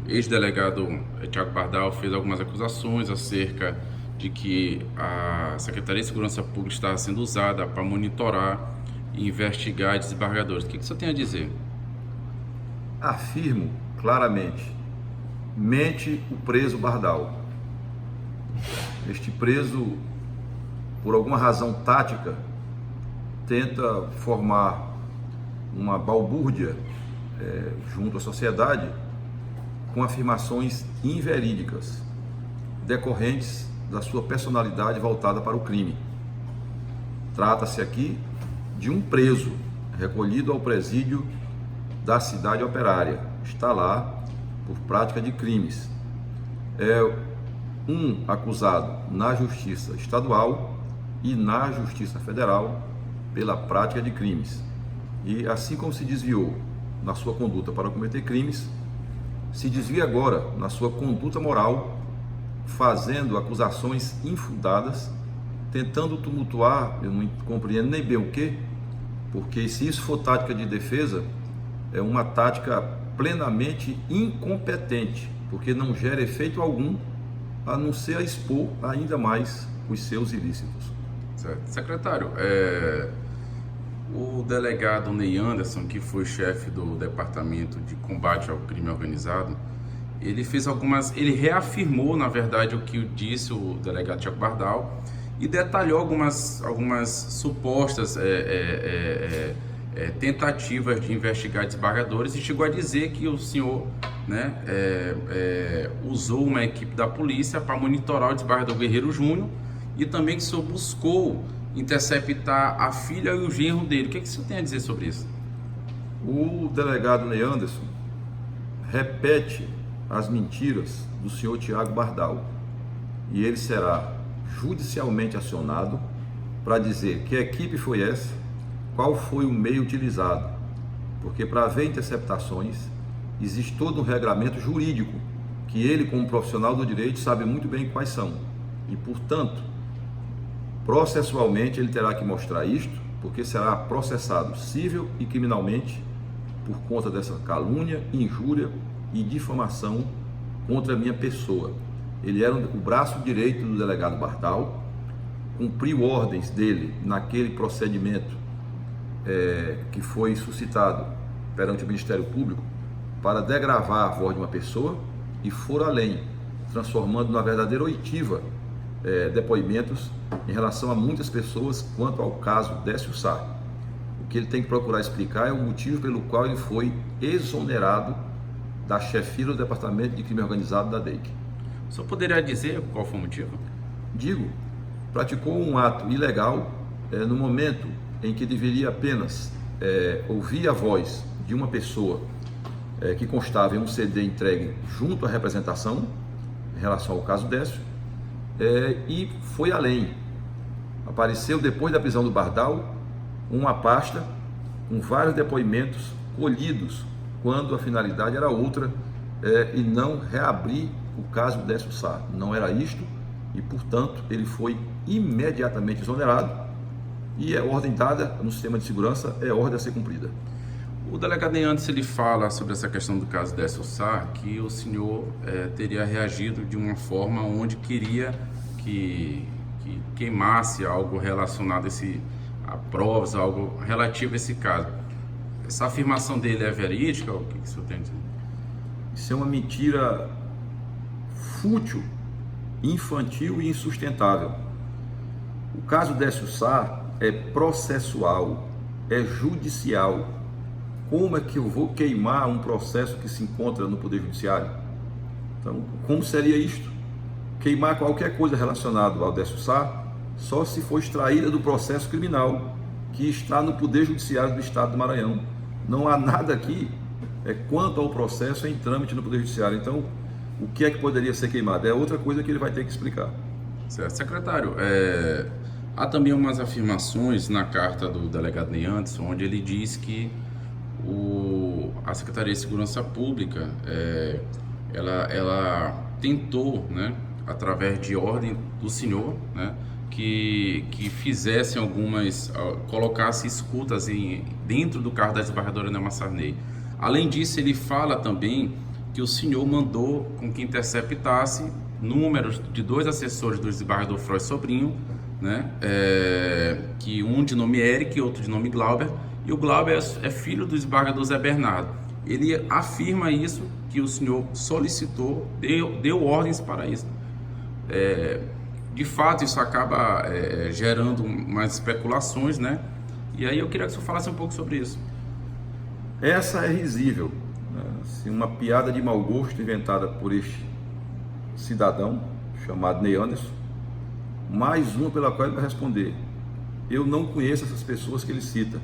ex-delegado Tiago Bardal fez algumas acusações acerca de que a Secretaria de Segurança Pública estava sendo usada para monitorar e investigar desembargadores. O que você tem a dizer? Afirmo claramente, mente o preso Bardal. Este preso, por alguma razão tática, tenta formar uma balbúrdia junto à sociedade com afirmações inverídicas, decorrentes da sua personalidade voltada para o crime. Trata-se aqui de um preso recolhido ao presídio da cidade operária. Está lá por prática de crimes. É um acusado na Justiça Estadual e na Justiça Federal pela prática de crimes. E assim como se desviou na sua conduta para cometer crimes, se desvia agora na sua conduta moral, fazendo acusações infundadas, tentando tumultuar, eu não compreendo nem bem o que, porque se isso for tática de defesa, é uma tática plenamente incompetente, porque não gera efeito algum, a não ser a expor ainda mais os seus ilícitos. Certo. Secretário, o delegado Ney Anderson, que foi chefe do Departamento de Combate ao Crime Organizado, ele reafirmou, na verdade, o que disse o delegado Tiago Bardal e detalhou algumas supostas tentativas de investigar desembargadores e chegou a dizer que o senhor, né, usou uma equipe da polícia para monitorar o desembargador Guerreiro Júnior e também que o senhor buscou interceptar a filha e o genro dele. O que o senhor tem a dizer sobre isso? O delegado Ney Anderson repete as mentiras do senhor Tiago Bardal e ele será judicialmente acionado para dizer que equipe foi essa, qual foi o meio utilizado, porque para haver interceptações existe todo um regramento jurídico que ele, como profissional do direito, sabe muito bem quais são e, portanto, processualmente ele terá que mostrar isto, porque será processado civil e criminalmente por conta dessa calúnia, injúria e difamação contra a minha pessoa. Ele era o braço direito do delegado Bardal, cumpriu ordens dele naquele procedimento que foi suscitado perante o Ministério Público para degravar a voz de uma pessoa e for além, transformando na verdadeira oitiva depoimentos em relação a muitas pessoas quanto ao caso Décio Sá. O que ele tem que procurar explicar é o motivo pelo qual ele foi exonerado da chefia do Departamento de Crime Organizado da DEIC. O senhor poderia dizer qual foi o motivo? Digo, praticou um ato ilegal no momento em que deveria apenas ouvir a voz de uma pessoa que constava em um CD entregue junto à representação em relação ao caso Décio, e foi além. Apareceu depois da prisão do Bardal uma pasta com vários depoimentos colhidos quando a finalidade era outra e não reabrir o caso Décio Sá. Não era isto e, portanto, ele foi imediatamente exonerado e é ordem dada no sistema de segurança, é ordem a ser cumprida. O delegado Ney Anderson, ele fala sobre essa questão do caso Décio Sá, que o senhor teria reagido de uma forma onde queria que queimasse algo relacionado a provas, algo relativo a esse caso. Essa afirmação dele é verídica? O que o senhor tem a dizer? Isso é uma mentira fútil, infantil e insustentável. O caso Décio Sá é processual, é judicial. Como é que eu vou queimar um processo que se encontra no Poder Judiciário? Então, como seria isto? Queimar qualquer coisa relacionada ao Décio Sá só se for extraída do processo criminal que está no Poder Judiciário do Estado do Maranhão. Não há nada aqui quanto ao processo em trâmite no Poder Judiciário. Então, o que é que poderia ser queimado? É outra coisa que ele vai ter que explicar. Certo. Secretário, há também umas afirmações na carta do delegado Ney Anderson, onde ele diz que a Secretaria de Segurança Pública, ela tentou, né, através de ordem do senhor, né, que fizessem colocasse escutas dentro do carro da desembargadora Nelma Sarney. Além disso, ele fala também que o senhor mandou com que interceptasse números de 2 assessores do desembargador Frois Sobrinho, né? Que um de nome Eric e outro de nome Glauber, e o Glauber é filho do desembargador Zé Bernardo. Ele afirma isso, que o senhor solicitou, deu ordens para isso. De fato, isso acaba gerando umas especulações, né? E aí eu queria que o senhor falasse um pouco sobre isso. Essa é risível, né? Assim, uma piada de mau gosto inventada por este cidadão chamado Ney Anderson, mais uma pela qual ele vai responder. Eu não conheço essas pessoas que ele cita.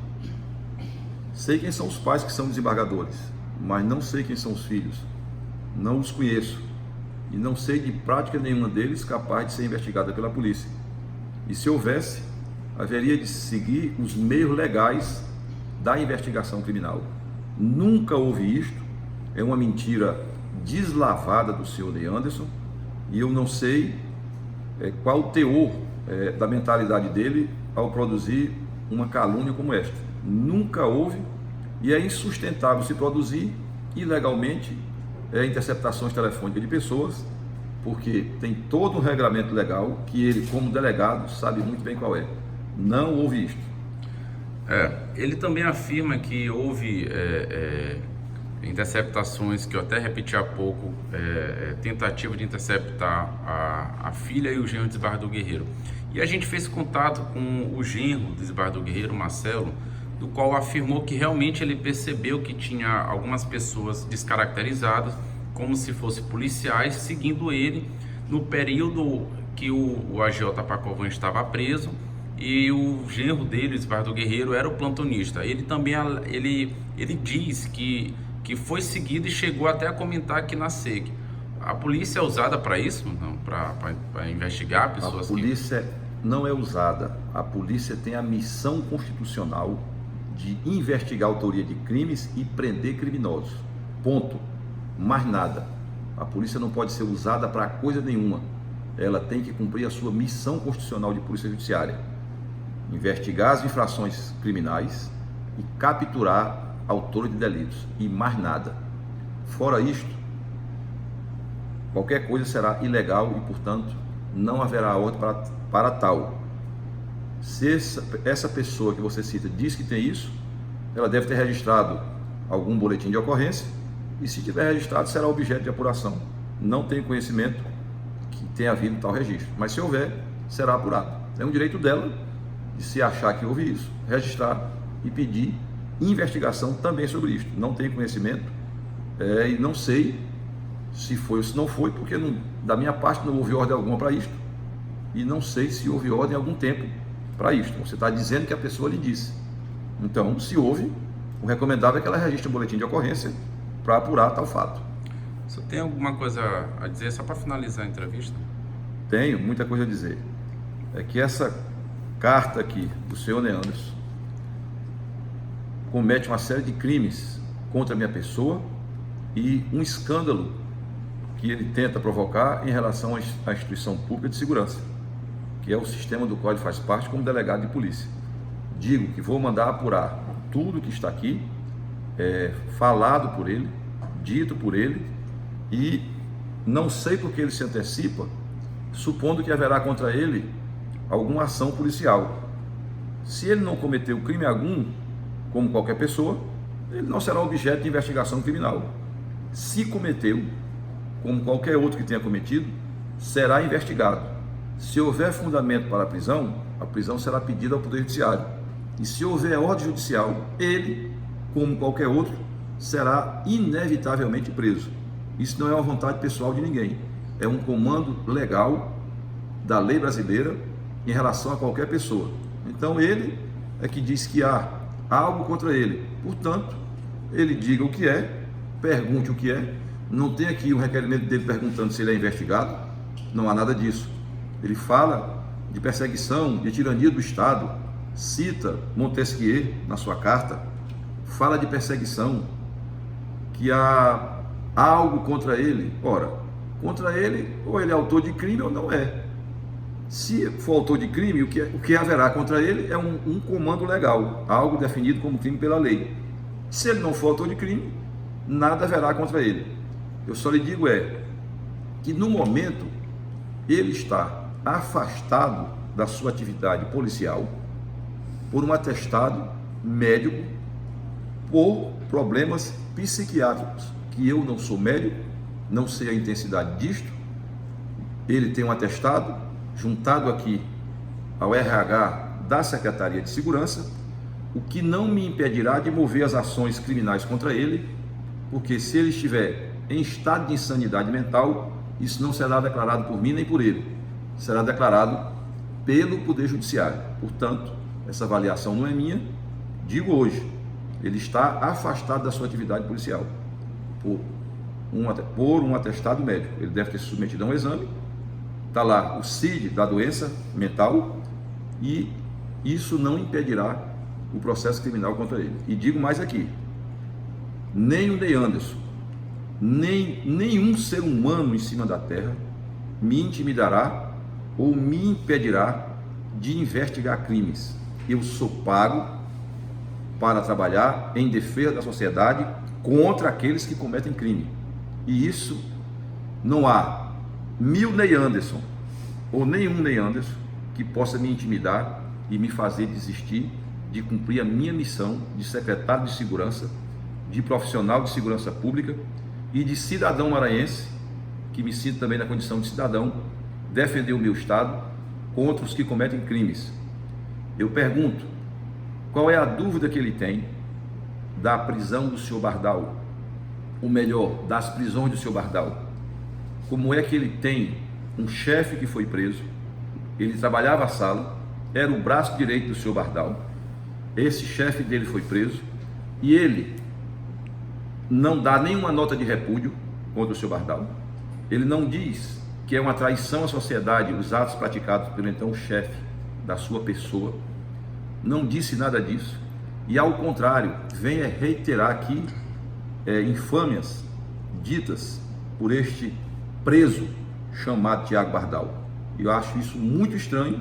Sei quem são os pais que são desembargadores, mas não sei quem são os filhos. Não os conheço. E não sei de prática nenhuma deles capaz de ser investigada pela polícia. E se houvesse, haveria de seguir os meios legais da investigação criminal. Nunca houve isto. É uma mentira deslavada do senhor Ney Anderson. E eu não sei qual o teor da mentalidade dele ao produzir uma calúnia como esta. Nunca houve, e é insustentável se produzir ilegalmente interceptações telefônicas de pessoas, porque tem todo um regramento legal que ele, como delegado, sabe muito bem qual é. Não houve isto. Ele também afirma que houve interceptações, que eu até repeti há pouco, tentativa de interceptar a filha e o genro do desembargador Guerreiro. E a gente fez contato com o genro do desembargador Guerreiro, Marcelo, do qual afirmou que realmente ele percebeu que tinha algumas pessoas descaracterizadas, como se fossem policiais, seguindo ele no período que o agiota Pacovan estava preso, e o genro dele, o desembargador Guerreiro, era o plantonista. Ele também ele diz que foi seguido e chegou até a comentar aqui na SEC. A polícia é usada para isso? Não, para investigar pessoas? A polícia não é usada. A polícia tem a missão constitucional de investigar a autoria de crimes e prender criminosos. Ponto. Mais nada. A polícia não pode ser usada para coisa nenhuma. Ela tem que cumprir a sua missão constitucional de polícia judiciária. Investigar as infrações criminais e capturar autores de delitos. E mais nada. Fora isto, qualquer coisa será ilegal e, portanto, não haverá ordem para tal. Se essa pessoa que você cita diz que tem isso, ela deve ter registrado algum boletim de ocorrência, e se tiver registrado, será objeto de apuração. Não tenho conhecimento que tenha havido tal registro, mas se houver, será apurado. É um direito dela, de se achar que houve isso, registrar e pedir investigação também sobre isso. Não tenho conhecimento e não sei se foi ou se não foi, porque da minha parte não houve ordem alguma para isto, e não sei se houve ordem em algum tempo para isto. Você está dizendo que a pessoa lhe disse. Então, se houve, o recomendável é que ela registre um boletim de ocorrência para apurar tal fato. Você tem alguma coisa a dizer, só para finalizar a entrevista? Tenho muita coisa a dizer. É que essa carta aqui do senhor Ney Anderson comete uma série de crimes contra a minha pessoa e um escândalo que ele tenta provocar em relação à instituição pública de segurança, que é o sistema do qual ele faz parte como delegado de polícia. Digo que vou mandar apurar tudo que está aqui, falado por ele, dito por ele, e não sei por que ele se antecipa, supondo que haverá contra ele alguma ação policial. Se ele não cometeu crime algum, como qualquer pessoa, ele não será objeto de investigação criminal. Se cometeu, como qualquer outro que tenha cometido, será investigado. Se houver fundamento para a prisão será pedida ao Poder Judiciário. E se houver ordem judicial, ele, como qualquer outro, será inevitavelmente preso. Isso não é uma vontade pessoal de ninguém. É um comando legal da lei brasileira em relação a qualquer pessoa. Então ele é que diz que há algo contra ele. Portanto, ele diga o que é, pergunte o que é. Não tem aqui o requerimento dele perguntando se ele é investigado. Não há nada disso. Ele fala de perseguição, de tirania do Estado, cita Montesquieu na sua carta, fala de perseguição, que há algo contra ele. Ora, contra ele, ou ele é autor de crime ou não é. Se for autor de crime, o que haverá contra ele é um comando legal, algo definido como crime pela lei. Se ele não for autor de crime, nada haverá contra ele. Eu só lhe digo que no momento ele está afastado da sua atividade policial por um atestado médico por problemas psiquiátricos, que eu não sou médico, não sei a intensidade disto. Ele tem um atestado juntado aqui ao RH da Secretaria de Segurança, o que não me impedirá de mover as ações criminais contra ele, porque se ele estiver em estado de insanidade mental, isso não será declarado por mim nem por ele, será declarado pelo Poder Judiciário. Portanto, essa avaliação não é minha, digo hoje, ele está afastado da sua atividade policial por um atestado médico. Ele deve ter se submetido a um exame, está lá o CID da doença mental, e isso não impedirá o processo criminal contra ele. E digo mais aqui, nem o Ney Anderson, nem nenhum ser humano em cima da terra me intimidará ou me impedirá de investigar crimes. Eu sou pago para trabalhar em defesa da sociedade contra aqueles que cometem crime. E isso não há 1000 Ney Anderson ou nenhum Ney Anderson que possa me intimidar e me fazer desistir de cumprir a minha missão de secretário de segurança, de profissional de segurança pública e de cidadão maranhense, que me sinto também na condição de cidadão, defender o meu Estado contra os que cometem crimes. Eu pergunto, qual é a dúvida que ele tem da prisão do senhor Bardal? Ou melhor, das prisões do senhor Bardal? Como é que ele tem um chefe que foi preso, ele trabalhava a sala, era o braço direito do senhor Bardal, esse chefe dele foi preso, e ele não dá nenhuma nota de repúdio contra o senhor Bardal, ele não diz que é uma traição à sociedade os atos praticados pelo então chefe da sua pessoa, não disse nada disso, e ao contrário, vem reiterar aqui infâmias ditas por este preso chamado Tiago Bardal. Eu acho isso muito estranho,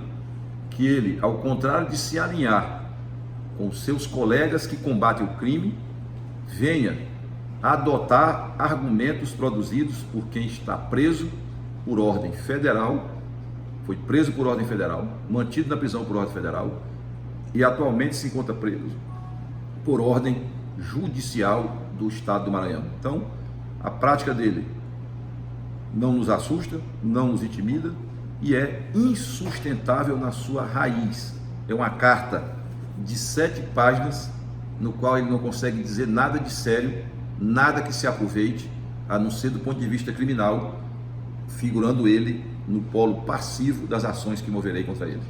que ele, ao contrário de se alinhar com seus colegas que combatem o crime, venha adotar argumentos produzidos por quem está preso por ordem federal, foi preso por ordem federal, mantido na prisão por ordem federal e atualmente se encontra preso por ordem judicial do Estado do Maranhão. Então, a prática dele não nos assusta, não nos intimida e é insustentável na sua raiz. É uma carta de 7 páginas, no qual ele não consegue dizer nada de sério, nada que se aproveite, a não ser do ponto de vista criminal, figurando ele no polo passivo das ações que moverei contra ele.